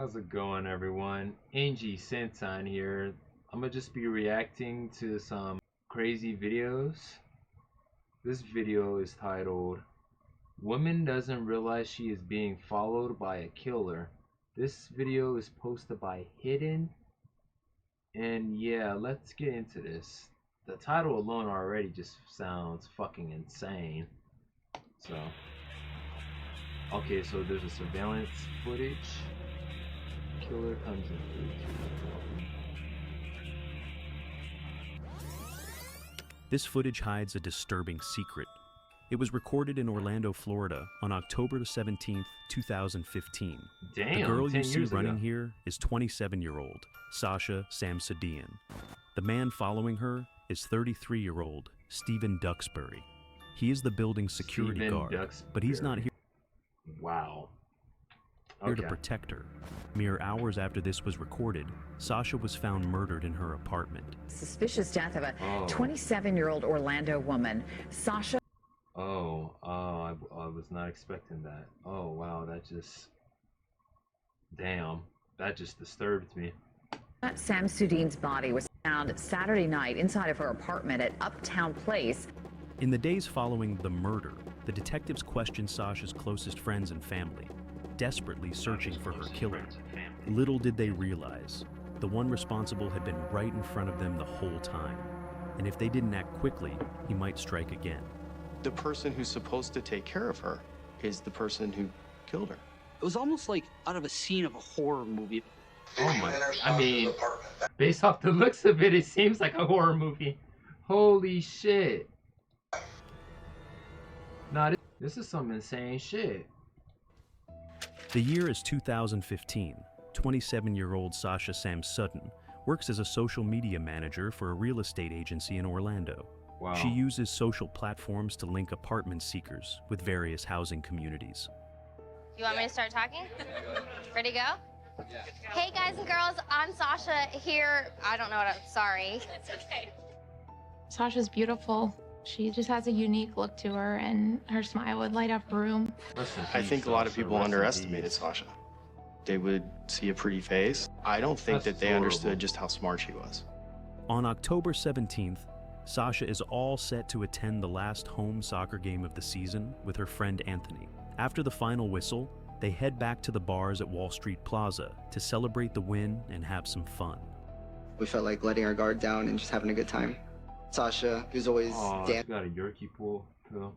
How's it going, everyone? Angie Santon here. I'm gonna just be reacting to some crazy videos. This video is titled Woman Doesn't Realize She is Being Followed by a Killer. This video is posted by Hidden. And yeah, let's get into this. The title alone already just sounds fucking insane. So, okay, so there's a surveillance footage. Killer comes in 3, 2, 1. This footage hides a disturbing secret. It was recorded in Orlando, Florida on October 17, 2015. Damn, the girl 10 you see years running ago. here is 27-year-old Sasha Samsudean. The man following her is 33-year-old Stephen Duxbury. He is the building's security guard, but he's not here Wow. to protect her. Mere hours after this was recorded, Sasha was found murdered in her apartment. Suspicious death of a 27-year-old Orlando woman. Sasha. I was not expecting that. Oh, wow, damn, that just disturbed me. Samsudean's body was found Saturday night inside of her apartment at Uptown Place. In the days following the murder, the detectives questioned Sasha's closest friends and family, desperately searching for her killer. Little did they realize, the one responsible had been right in front of them the whole time. And if they didn't act quickly, he might strike again. The person who's supposed to take care of her is the person who killed her. It was almost like out of a scene of a horror movie. Oh my, I mean, based off the looks of it, it seems like a horror movie. Holy shit. Nah, this is some insane shit. The year is 2015. 27-year-old Sasha Samsudean works as a social media manager for a real estate agency in Orlando. Wow. She uses social platforms to link apartment seekers with various housing communities. You want me to start talking? Ready to go? Yeah. Hey guys and girls, I'm Sasha here. I don't know what I'm sorry. It's okay. Sasha's beautiful. She just has a unique look to her, and her smile would light up a room. I think a lot of people underestimated Sasha. They would see a pretty face. I don't think that they understood just how smart she was. On October 17th, Sasha is all set to attend the last home soccer game of the season with her friend Anthony. After the final whistle, they head back to the bars at Wall Street Plaza to celebrate the win and have some fun. We felt like letting our guard down and just having a good time. Sasha, who's always got a Yorkie pool too.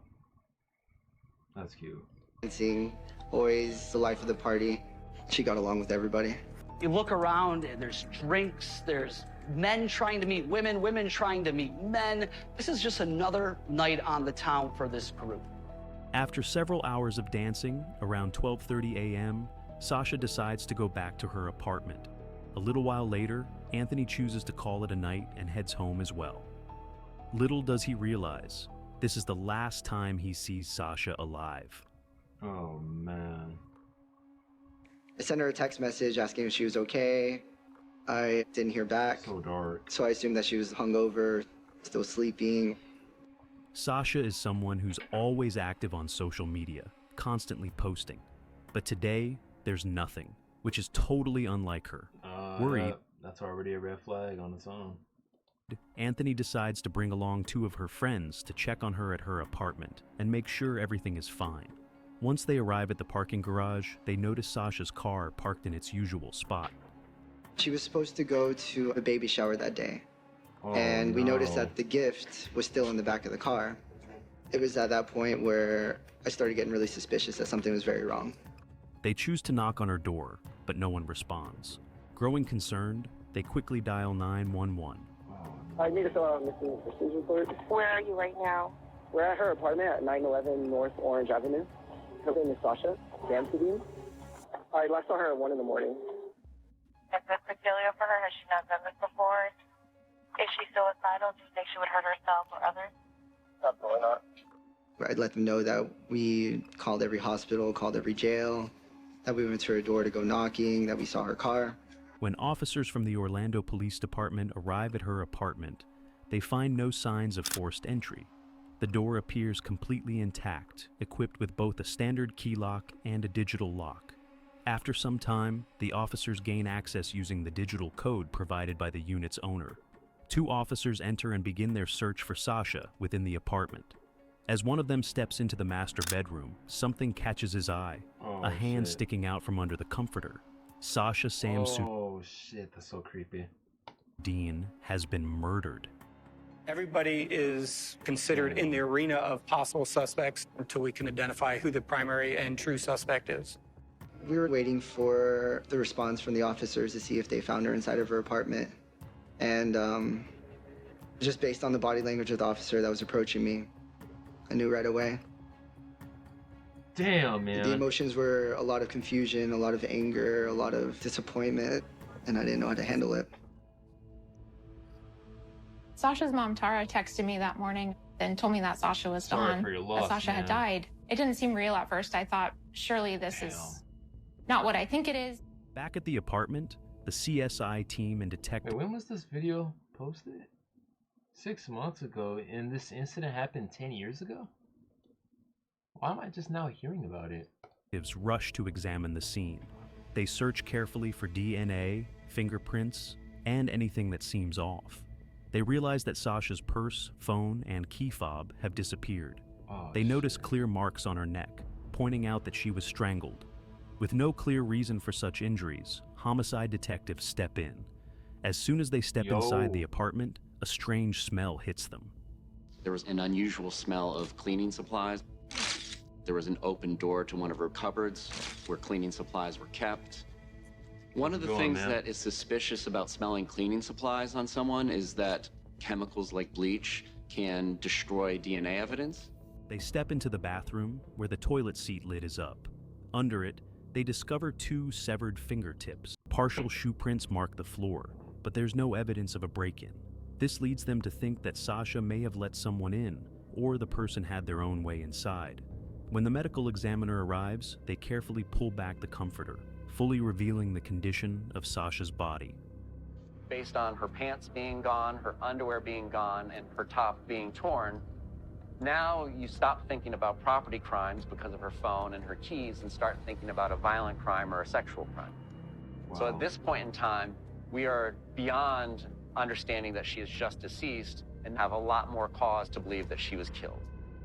That's cute. dancing, always the life of the party. She got along with everybody. You look around and there's drinks, there's men trying to meet women, women trying to meet men. This is just another night on the town for this group. After several hours of dancing, around 12:30 a.m., Sasha decides to go back to her apartment. A little while later, Anthony chooses to call it a night and heads home as well. Little does he realize, this is the last time he sees Sasha alive. Oh, man. I sent her a text message asking if she was okay. I didn't hear back. So dark. So I assumed that she was hungover, still sleeping. Sasha is someone who's always active on social media, constantly posting. But today, there's nothing, which is totally unlike her. Worried, that's already a red flag on its own. Anthony decides to bring along 2 of her friends to check on her at her apartment and make sure everything is fine. Once they arrive at the parking garage, they notice Sasha's car parked in its usual spot. She was supposed to go to a baby shower that day. And we noticed that the gift was still in the back of the car. It was at that point where I started getting really suspicious that something was very wrong. They choose to knock on her door, but no one responds. Growing concerned, they quickly dial 911. I need to fill out a missing persons report. Where are you right now? We're at her apartment at 911 North Orange Avenue. Her name is Sasha Samsudean. I last saw her at 1 in the morning. Is this peculiar for her? Has she not done this before? Is she suicidal? Do you think she would hurt herself or others? Absolutely not. I'd let them know that we called every hospital, called every jail, that we went to her door to go knocking, that we saw her car. When officers from the Orlando Police Department arrive at her apartment, they find no signs of forced entry. The door appears completely intact, equipped with both a standard key lock and a digital lock. After some time, the officers gain access using the digital code provided by the unit's owner. 2 officers enter and begin their search for Sasha within the apartment. As one of them steps into the master bedroom, something catches his eye. A hand sticking out from under the comforter. Sasha Samsudean Oh shit, that's so creepy. has been murdered. Everybody is considered in the arena of possible suspects until we can identify who the primary and true suspect is. We were waiting for the response from the officers to see if they found her inside of her apartment. And just based on the body language of the officer that was approaching me, I knew right away. Damn, man. The emotions were a lot of confusion, a lot of anger, a lot of disappointment, and I didn't know how to handle it. Sasha's mom, Tara, texted me that morning and told me that Sasha was Sorry gone, for your loss, that Sasha had died. It didn't seem real at first. I thought, surely this is not what I think it is. Back at the apartment, the CSI team and detective... Wait, when was this video posted? 6 months ago, and this incident happened 10 years ago? Why am I just now hearing about it? Rush to examine the scene. They search carefully for DNA, fingerprints, and anything that seems off. They realize that Sasha's purse, phone, and key fob have disappeared. They notice clear marks on her neck, pointing out that she was strangled. With no clear reason for such injuries, homicide detectives step in. As soon as they step inside the apartment, a strange smell hits them. There was an unusual smell of cleaning supplies. There was an open door to one of her cupboards where cleaning supplies were kept. One of the things that is suspicious about smelling cleaning supplies on someone is that chemicals like bleach can destroy DNA evidence. They step into the bathroom where the toilet seat lid is up. Under it, they discover 2 severed fingertips. Partial shoe prints mark the floor, but there's no evidence of a break-in. This leads them to think that Sasha may have let someone in, or the person had their own way inside. When the medical examiner arrives, they carefully pull back the comforter, fully revealing the condition of Sasha's body. Based on her pants being gone, her underwear being gone, and her top being torn, now you stop thinking about property crimes because of her phone and her keys and start thinking about a violent crime or a sexual crime. Wow. So at this point in time, we are beyond understanding that she is just deceased and have a lot more cause to believe that she was killed.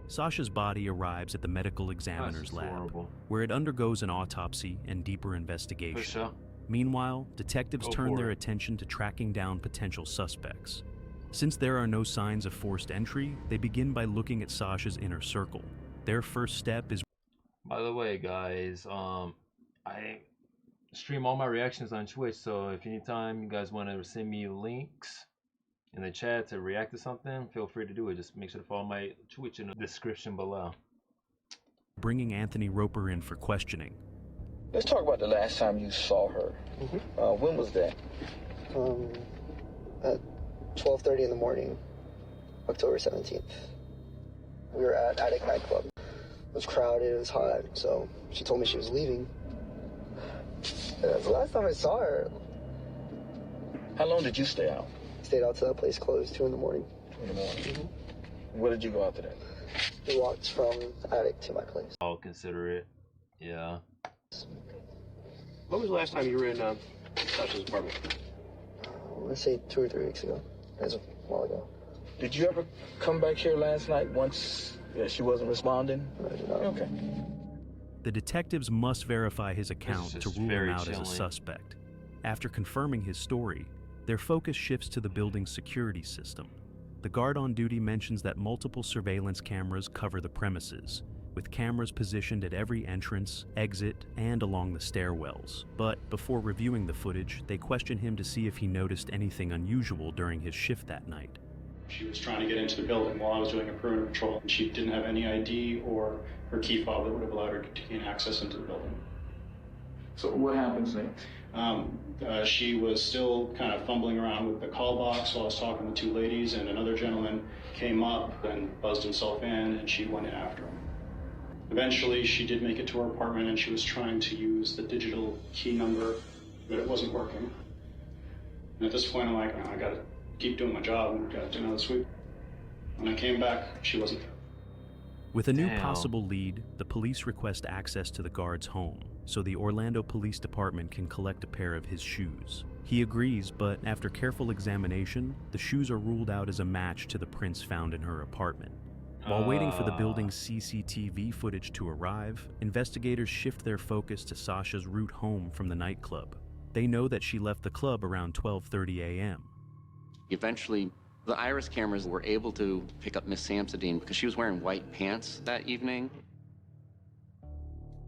Sasha's body arrives at the medical examiner's lab, where it undergoes an autopsy and deeper investigation. Meanwhile, detectives turn their attention to tracking down potential suspects. Since there are no signs of forced entry, they begin by looking at Sasha's inner circle. Their first step is... By the way, guys, I stream all my reactions on Twitch, so if anytime you guys want to send me links in the chat to react to something, feel free to do it. Just make sure to follow my Twitch in the description below. Bringing Anthony Roper in for questioning. Let's talk about the last time you saw her. When was that? At 12:30 in the morning, October 17th. We were at Attic nightclub. It was crowded, it was hot, so she told me she was leaving. The last time I saw her. How long did you stay out? Stayed out till that place closed, 2 in the morning. 2 in the morning. Where did you go after that? We walked from Attic to my place. I'll consider it. Yeah. When was the last time you were in Sasha's apartment? Let's say 2 or 3 weeks ago. That was a while ago. Did you ever come back here last night once she wasn't responding? No. Okay. The detectives must verify his account to rule him out as a suspect. After confirming his story, their focus shifts to the building's security system. The guard on duty mentions that multiple surveillance cameras cover the premises, with cameras positioned at every entrance, exit, and along the stairwells. But before reviewing the footage, they question him to see if he noticed anything unusual during his shift that night. She was trying to get into the building while I was doing a perimeter patrol, and she didn't have any ID or her key fob that would have allowed her to gain access into the building. So what happens next? She was still kind of fumbling around with the call box while I was talking to 2 ladies, and another gentleman came up and buzzed himself in, and she went in after him. Eventually, she did make it to her apartment, and she was trying to use the digital key number, but it wasn't working. And at this point, I'm like, I gotta keep doing my job and gotta do another sweep. When I came back, she wasn't there. With a new possible lead, the police request access to the guard's home, so the Orlando Police Department can collect a pair of his shoes. He agrees, but after careful examination, the shoes are ruled out as a match to the prints found in her apartment. While waiting for the building's CCTV footage to arrive, investigators shift their focus to Sasha's route home from the nightclub. They know that she left the club around 12:30 a.m. Eventually, the iris cameras were able to pick up Miss Samsudean because she was wearing white pants that evening.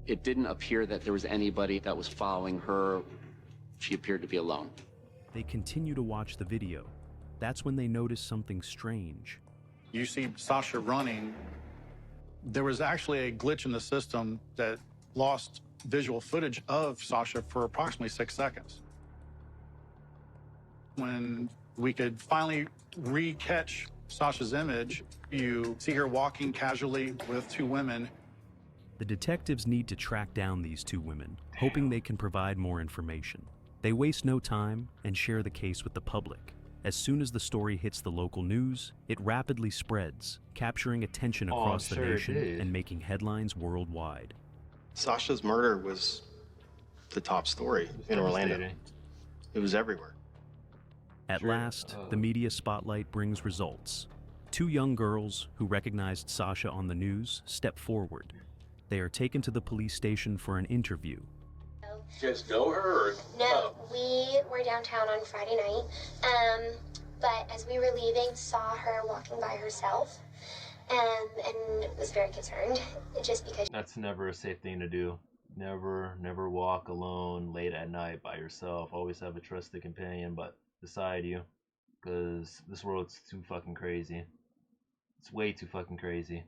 It didn't appear that there was anybody that was following her. She appeared to be alone. They continue to watch the video. That's when they notice something strange. You see Sasha running. There was actually a glitch in the system that lost visual footage of Sasha for approximately 6 seconds. When we could finally re-catch Sasha's image, you see her walking casually with two women. The detectives need to track down these two women, hoping they can provide more information. They waste no time and share the case with the public. As soon as the story hits the local news, it rapidly spreads, capturing attention across the nation and making headlines worldwide. Sasha's murder was the top story in Orlando. It was everywhere. At last, the media spotlight brings results. Two young girls who recognized Sasha on the news step forward. They are taken to the police station for an interview. You guys know her? Or? No, we were downtown on Friday night, but as we were leaving, saw her walking by herself, and was very concerned, just because. That's never a safe thing to do. Never walk alone late at night by yourself. Always have a trusted companion beside you, because this world's too fucking crazy. It's way too fucking crazy.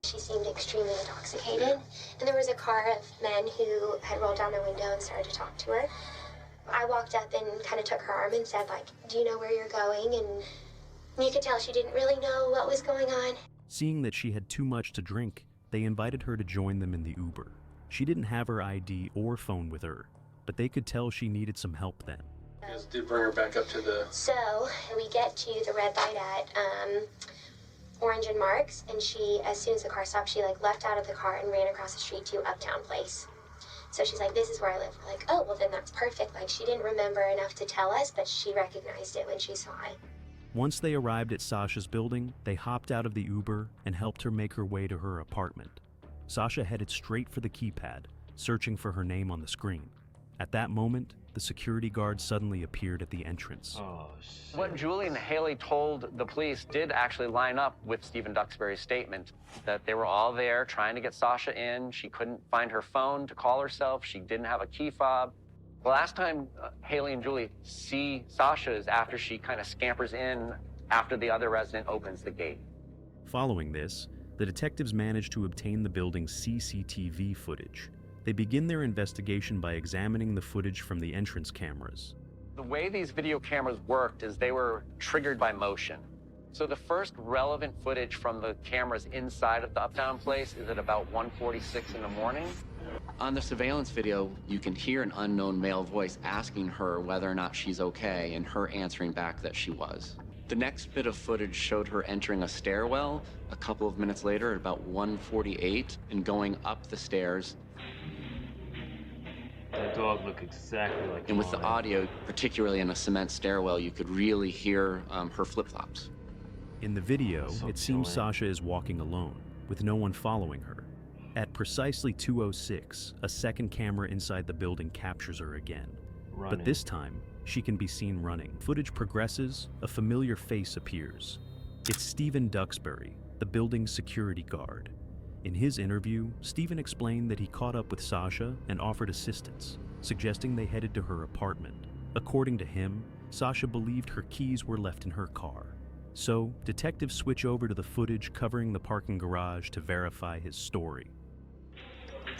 She seemed extremely intoxicated, and there was a car of men who had rolled down their window and started to talk to her. I walked up and kind of took her arm and said, like, do you know where you're going? And you could tell she didn't really know what was going on. Seeing that she had too much to drink, they invited her to join them in the Uber. She didn't have her ID or phone with her, but they could tell she needed some help then. You guys did bring her back up to the... So we get to the red light at Orange and Marks, and she, as soon as the car stopped, she like left out of the car and ran across the street to Uptown Place. So she's like, this is where I live. We're like, oh, well then that's perfect. Like, she didn't remember enough to tell us, but she recognized it when she saw it. Once they arrived at Sasha's building, they hopped out of the Uber and helped her make her way to her apartment. Sasha headed straight for the keypad, searching for her name on the screen. At that moment, the security guard suddenly appeared at the entrance. Oh, shit. What Julie and Haley told the police did actually line up with Stephen Duxbury's statement, that they were all there trying to get Sasha in. She couldn't find her phone to call herself. She didn't have a key fob. The last time Haley and Julie see Sasha is after she kind of scampers in after the other resident opens the gate. Following this, the detectives managed to obtain the building's CCTV footage. They begin their investigation by examining the footage from the entrance cameras. The way these video cameras worked is they were triggered by motion. So the first relevant footage from the cameras inside of the Uptown Place is at about 1:46 in the morning. On the surveillance video, you can hear an unknown male voice asking her whether or not she's okay, and her answering back that she was. The next bit of footage showed her entering a stairwell a couple of minutes later at about 1:48 and going up the stairs. That dog looked exactly like And with the audio, particularly in a cement stairwell, you could really hear her flip-flops. In the video, it seems Sasha is walking alone, with no one following her. At precisely 2:06, a second camera inside the building captures her again. But this time, she can be seen running. Footage progresses, a familiar face appears. It's Stephen Duxbury, the building's security guard. In his interview, Stephen explained that he caught up with Sasha and offered assistance, suggesting they headed to her apartment. According to him, Sasha believed her keys were left in her car. So, detectives switch over to the footage covering the parking garage to verify his story.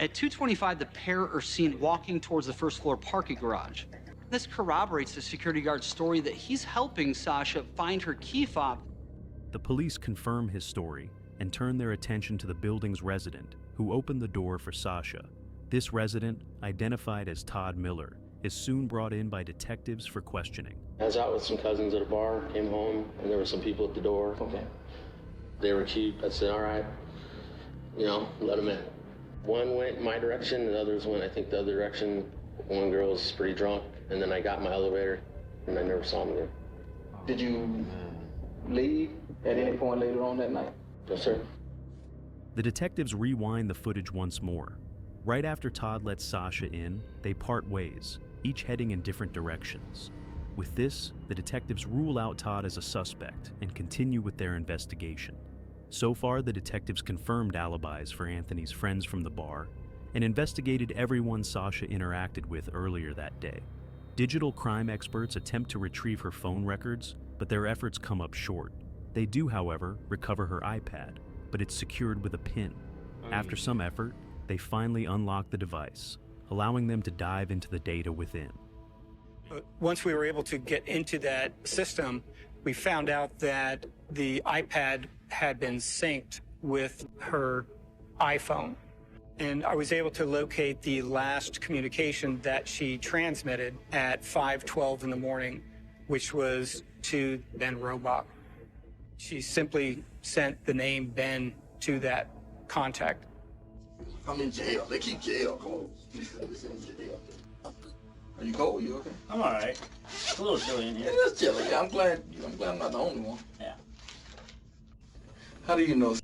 At 2:25, the pair are seen walking towards the first floor parking garage. This corroborates the security guard's story that he's helping Sasha find her key fob. The police confirm his story and turn their attention to the building's resident, who opened the door for Sasha. This resident, identified as Todd Miller, is soon brought in by detectives for questioning. I was out with some cousins at a bar, came home, and there were some people at the door. Okay. They were cheap. I said, all right, let them in. One went my direction, the others went, I think, the other direction. One girl was pretty drunk, and then I got in my elevator, and I never saw him again. Did you leave at any point later on that night? Yes, sir. The detectives rewind the footage once more. Right after Todd lets Sasha in, they part ways, each heading in different directions. With this, the detectives rule out Todd as a suspect and continue with their investigation. So far, the detectives confirmed alibis for Anthony's friends from the bar and investigated everyone Sasha interacted with earlier that day. Digital crime experts attempt to retrieve her phone records, but their efforts come up short. They do, however, recover her iPad, but it's secured with a pin. After some effort, they finally unlock the device, allowing them to dive into the data within. Once we were able to get into that system, we found out that the iPad had been synced with her iPhone. And I was able to locate the last communication that she transmitted at 5:12 in the morning, which was to Ben Robach. She simply sent the name Ben to that contact. I'm in jail. They keep jail closed. Are you cold? You okay? I'm all right. It's a little chilly in here. It is chilly. I'm glad I'm not the only one. Yeah. How do you know?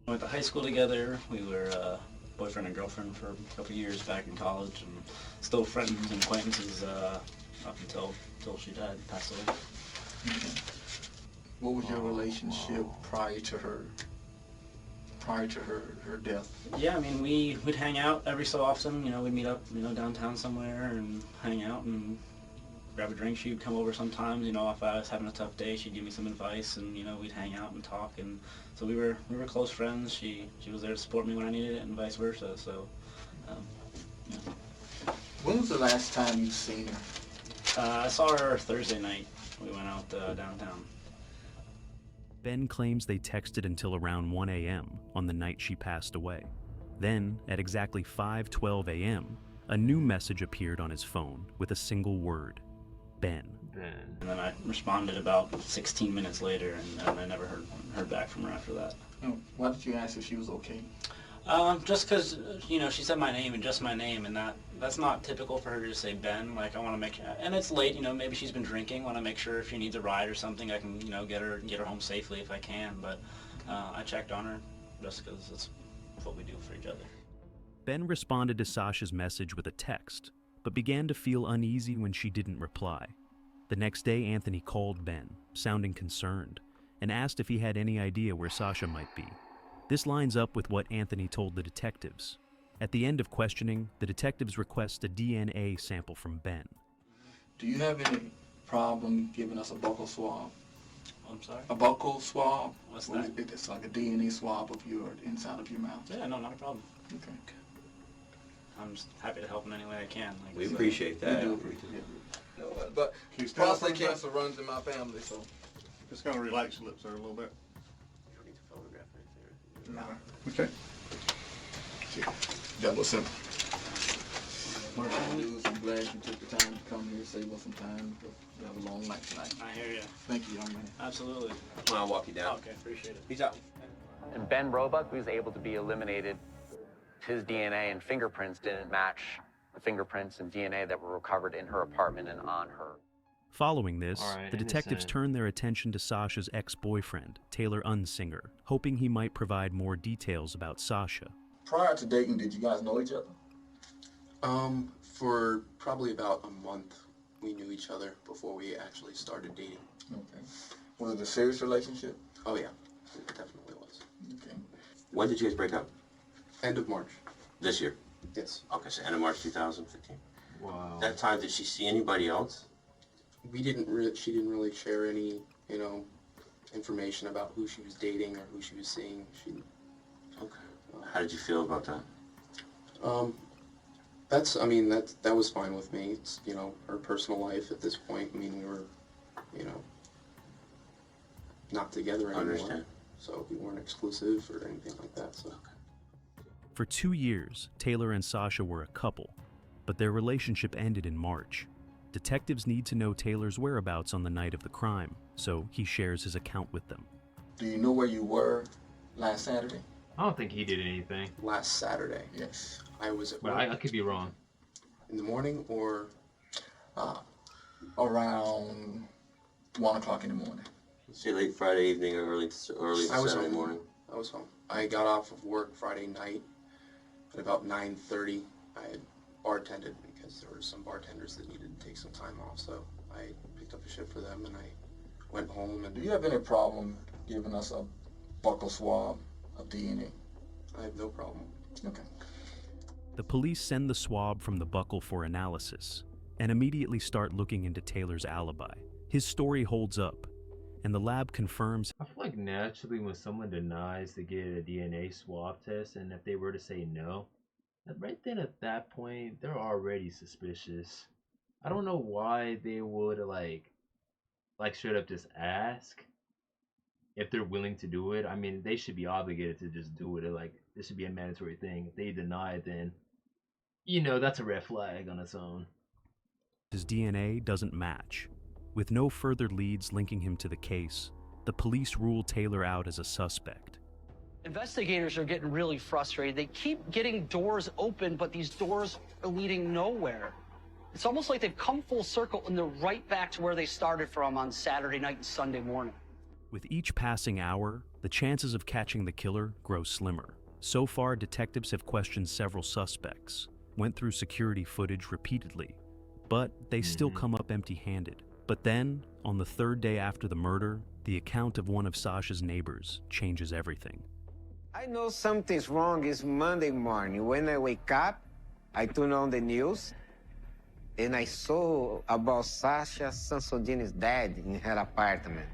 We went to high school together. We were boyfriend and girlfriend for a couple of years back in college, and still friends and acquaintances up until she died, passed away. What was your relationship prior to her death? Yeah, I mean, we'd hang out every so often. You know, we'd meet up, downtown somewhere and hang out and grab a drink. She'd come over sometimes. You know, if I was having a tough day, she'd give me some advice, and we'd hang out and talk. And so we were close friends. She was there to support me when I needed it, and vice versa. So, yeah. When was the last time you seen her? I saw her Thursday night. We went out downtown. Ben claims they texted until around 1 a.m. on the night she passed away. Then, at exactly 5:12 a.m., a new message appeared on his phone with a single word: Ben. And then I responded about 16 minutes later, and I never heard back from her after that. Oh, why did you ask if she was okay? Just because, she said my name and just my name, and that's not typical for her to just say Ben. Like, I want to make sure, and it's late, maybe she's been drinking, want to make sure if she needs a ride or something, I can, get her home safely if I can, but I checked on her just because it's what we do for each other. Ben responded to Sasha's message with a text, but began to feel uneasy when she didn't reply. The next day, Anthony called Ben, sounding concerned, and asked if he had any idea where Sasha might be. This lines up with what Anthony told the detectives. At the end of questioning, the detectives request a DNA sample from Ben. Do you have any problem giving us a buccal swab? I'm sorry? A buccal swab? What's that? It's like a DNA swab of your inside of your mouth. Yeah, no, not a problem. Okay. I'm just happy to help in any way I can. Like We appreciate that. We do appreciate it. No, but prostate cancer runs in my family, so. Just gonna relax your lips there a little bit. You don't need to photograph anything. No. Okay. That was simple. I'm glad you took the time to come here, save us some time, because we have a long night tonight. I hear you. Thank you, young man. Absolutely. I'll walk you down. Okay, appreciate it. Peace out. And Ben Roebuck was able to be eliminated. His DNA and fingerprints didn't match the fingerprints and DNA that were recovered in her apartment and on her. Following this, the detectives turned their attention to Sasha's ex-boyfriend, Taylor Unsinger, hoping he might provide more details about Sasha. Prior to dating, did you guys know each other? For probably about a month, we knew each other before we actually started dating. Okay. Was it a serious relationship? Oh yeah, it definitely was. Okay. When did you guys break up? End of March. This year? Yes. Okay, so end of March 2015. Wow. That time, did she see anybody else? We didn't. She didn't really share any, information about who she was dating or who she was seeing. Okay. How did you feel about that? That was fine with me. It's, her personal life at this point. I mean, we were, not together anymore. Understand. So we weren't exclusive or anything like that, so. For 2 years, Taylor and Sasha were a couple, but their relationship ended in March. Detectives need to know Taylor's whereabouts on the night of the crime, so he shares his account with them. Do you know where you were last Saturday? I don't think he did anything. Last Saturday. Yes. I was at But work. I could be wrong. In the morning or? Around 1 o'clock in the morning. Say late Friday evening or early Saturday morning. I was home. I got off of work Friday night at about 9:30. I had bartended because there were some bartenders that needed to take some time off, so I picked up a shift for them and I went home. And Do you have any problem giving us a buccal swab of DNA? I have no problem. Okay. The police send the swab from the buccal for analysis and immediately start looking into Taylor's alibi. His story holds up, and the lab confirms. I feel like naturally when someone denies to get a DNA swab test, and if they were to say no, right then at that point, they're already suspicious. I don't know why they would like straight up just ask if they're willing to do it. I mean, they should be obligated to just do it. Like, this should be a mandatory thing. If they deny it, then, that's a red flag on its own. His DNA doesn't match. With no further leads linking him to the case, the police rule Taylor out as a suspect. Investigators are getting really frustrated. They keep getting doors open, but these doors are leading nowhere. It's almost like they've come full circle and they're right back to where they started from on Saturday night and Sunday morning. With each passing hour, the chances of catching the killer grow slimmer. So far, detectives have questioned several suspects, went through security footage repeatedly, but they still come up empty-handed. But then, on the third day after the murder, the account of one of Sasha's neighbors changes everything. I know something's wrong. It's Monday morning. When I wake up, I turn on the news, and I saw about Sasha Samsudean's dad in her apartment.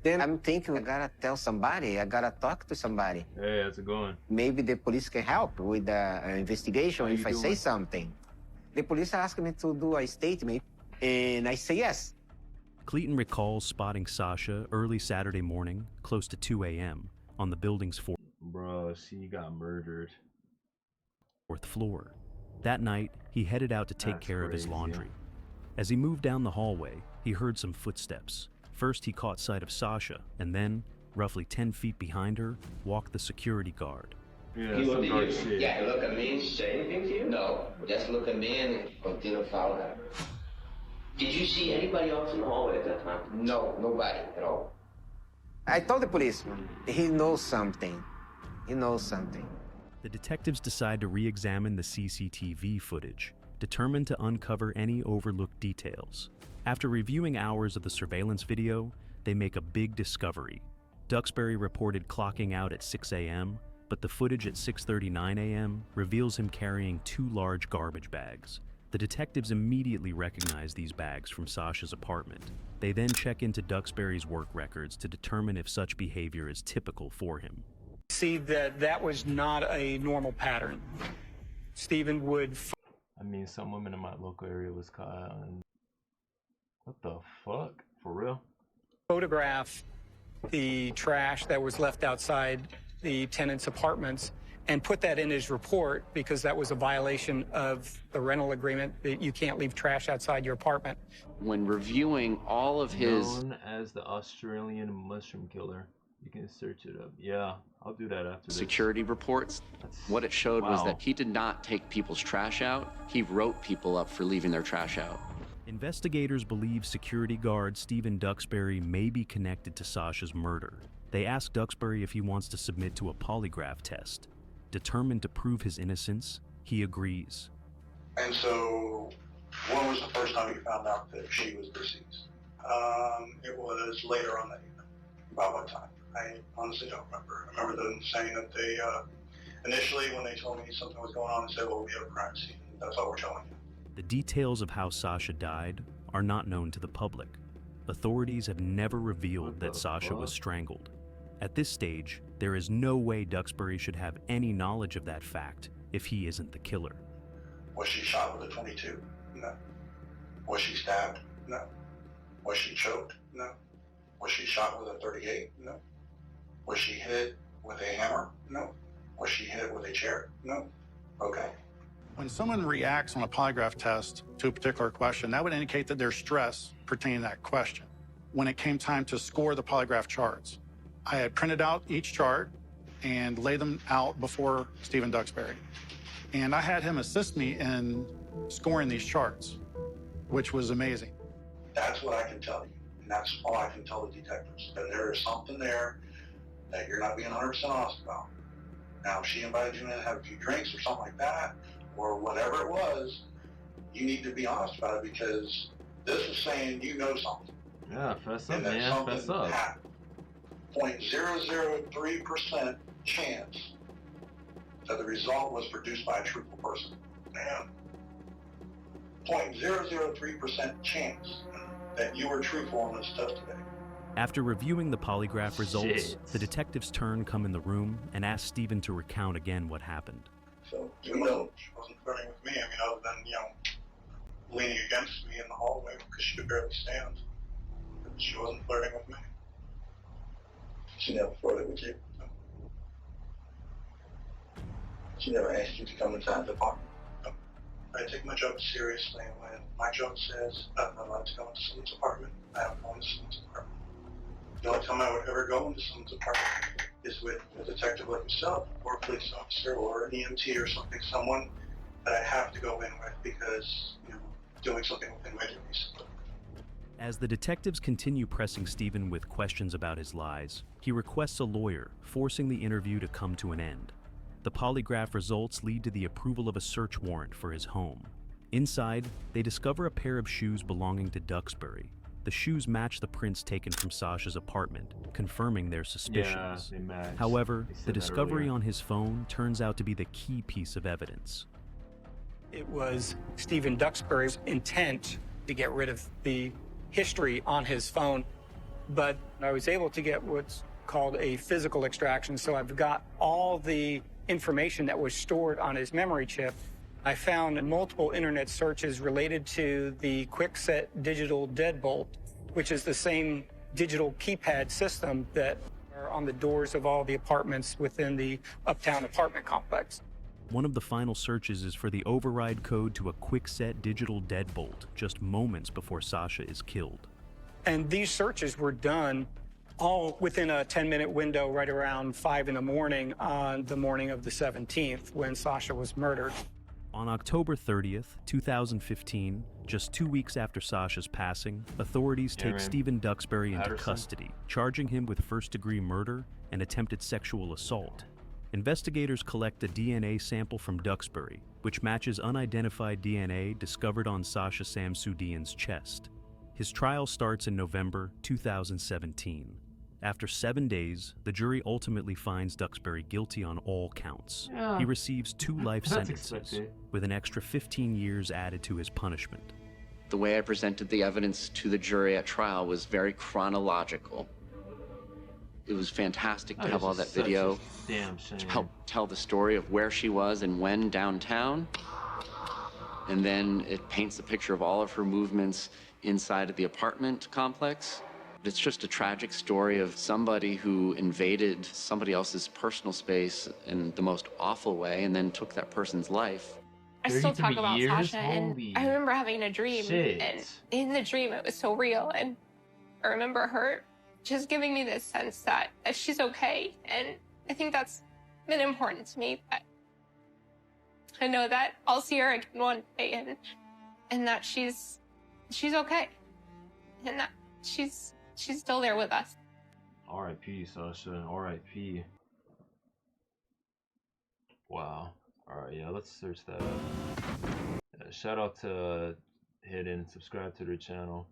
Then I'm thinking, I gotta tell somebody. I gotta talk to somebody. Hey, how's it going? Maybe the police can help with the investigation if I say doing? something. The police asked me to do a statement, and I say yes. Clayton recalls spotting Sasha early Saturday morning, close to 2 a.m., on the building's Bro, she got murdered. fourth floor. That night, he headed out to take care of his crazy. laundry. As he moved down the hallway, he heard some footsteps. First, he caught sight of Sasha, and then, roughly 10 feet behind her, walked the security guard. Yeah, He some looked dark at you. shit. Yeah, he looked at me, say anything to you? No, just look at me and continue to follow her. Did you see anybody else in the hallway at that time? No, nobody at all. I told the police, he knows something. He knows something. The detectives decide to re-examine the CCTV footage, determined to uncover any overlooked details. After reviewing hours of the surveillance video, they make a big discovery. Duxbury reported clocking out at 6 a.m., but the footage at 6:39 a.m. reveals him carrying 2 large garbage bags. The detectives immediately recognize these bags from Sasha's apartment. They then check into Duxbury's work records to determine if such behavior is typical for him. See that was not a normal pattern. Stephen would. I mean, some women in my local area was caught on. What the fuck? For real? Photograph the trash that was left outside the tenant's apartments and put that in his report because that was a violation of the rental agreement that you can't leave trash outside your apartment. When reviewing all of his... Known as the Australian mushroom killer. You can search it up. Yeah, I'll do that after this. security reports, what it showed was Wow. that he did not take people's trash out. He wrote people up for leaving their trash out. Investigators believe security guard Stephen Duxbury may be connected to Sasha's murder. They ask Duxbury if he wants to submit to a polygraph test. Determined to prove his innocence, he agrees. And so, when was the first time you found out that she was deceased? It was later on that evening. About what time? I honestly don't remember. I remember them saying that they, initially when they told me something was going on, they said, well, we have a crime scene. That's all we're telling you. The details of how Sasha died are not known to the public. Authorities have never revealed that Sasha was strangled. At this stage, there is no way Duxbury should have any knowledge of that fact if he isn't the killer. Was she shot with a .22? No. Was she stabbed? No. Was she choked? No. Was she shot with a .38? No. Was she hit with a hammer? No. Was she hit with a chair? No. Okay. When someone reacts on a polygraph test to a particular question, that would indicate that there's stress pertaining to that question. When it came time to score the polygraph charts, I had printed out each chart and lay them out before Stephen Duxbury. And I had him assist me in scoring these charts, which was amazing. That's what I can tell you, and that's all I can tell the detectives, that there is something there that you're not being 100% honest about. Now, if she invited you in to have a few drinks or something like that, or whatever it was, you need to be honest about it, because this is saying you know something. Yeah, fess up, And that man. something Fess up. happened. 0.003% chance that the result was produced by a truthful person. And 0.003% chance that you were truthful on this test today. After reviewing the polygraph results, the detective's turn come in the room and ask Stephen to recount again what happened. So, she wasn't flirting with me, other than, leaning against me in the hallway because she could barely stand. But she wasn't flirting with me. She never flirted with you. She never asked you to come inside the apartment. I take my job seriously, and when my job says I'm not allowed to go into someone's apartment, I don't go into someone's apartment. The only time I would ever go into someone's apartment is with a detective like yourself, or a police officer, or an EMT or something, someone that I have to go in with because, doing something within my duties. As the detectives continue pressing Stephen with questions about his lies, he requests a lawyer, forcing the interview to come to an end. The polygraph results lead to the approval of a search warrant for his home. Inside, they discover a pair of shoes belonging to Duxbury. The shoes match the prints taken from Sasha's apartment, confirming their suspicions. Yeah, they match. However, They said the that discovery earlier. on his phone turns out to be the key piece of evidence. It was Stephen Duxbury's intent to get rid of the history on his phone, but I was able to get what's called a physical extraction, so I've got all the information that was stored on his memory chip. I found multiple internet searches related to the QuickSet digital deadbolt, which is the same digital keypad system that are on the doors of all the apartments within the Uptown apartment complex. One of the final searches is for the override code to a QuickSet digital deadbolt just moments before Sasha is killed. And these searches were done all within a 10-minute window right around 5 in the morning on the morning of the 17th when Sasha was murdered. On October 30th, 2015, just 2 weeks after Sasha's passing, authorities take Aaron Stephen Duxbury into Patterson. custody, charging him with first-degree murder and attempted sexual assault. Investigators collect a DNA sample from Duxbury, which matches unidentified DNA discovered on Sasha Samsudean's chest. His trial starts in November 2017. After 7 days, the jury ultimately finds Duxbury guilty on all counts. Yeah. He receives 2 life That's sentences, expected. with an extra 15 years added to his punishment. The way I presented the evidence to the jury at trial was very chronological. It was fantastic to have all that video Damn shame. to help tell the story of where she was and when downtown. And then it paints a picture of all of her movements inside of the apartment complex. It's just a tragic story of somebody who invaded somebody else's personal space in the most awful way and then took that person's life. I still 33 talk about years? Sasha, and Holy I remember having a dream, shit. and in the dream it was so real, and I remember her just giving me this sense that she's okay, and I think that's been important to me, that I know that I'll see her again one day, and that she's okay, and that she's still there with us. R.I.P. Sasha. R.I.P. Wow. Alright, yeah, let's search that up. Shout out to Hidden. Subscribe to their channel.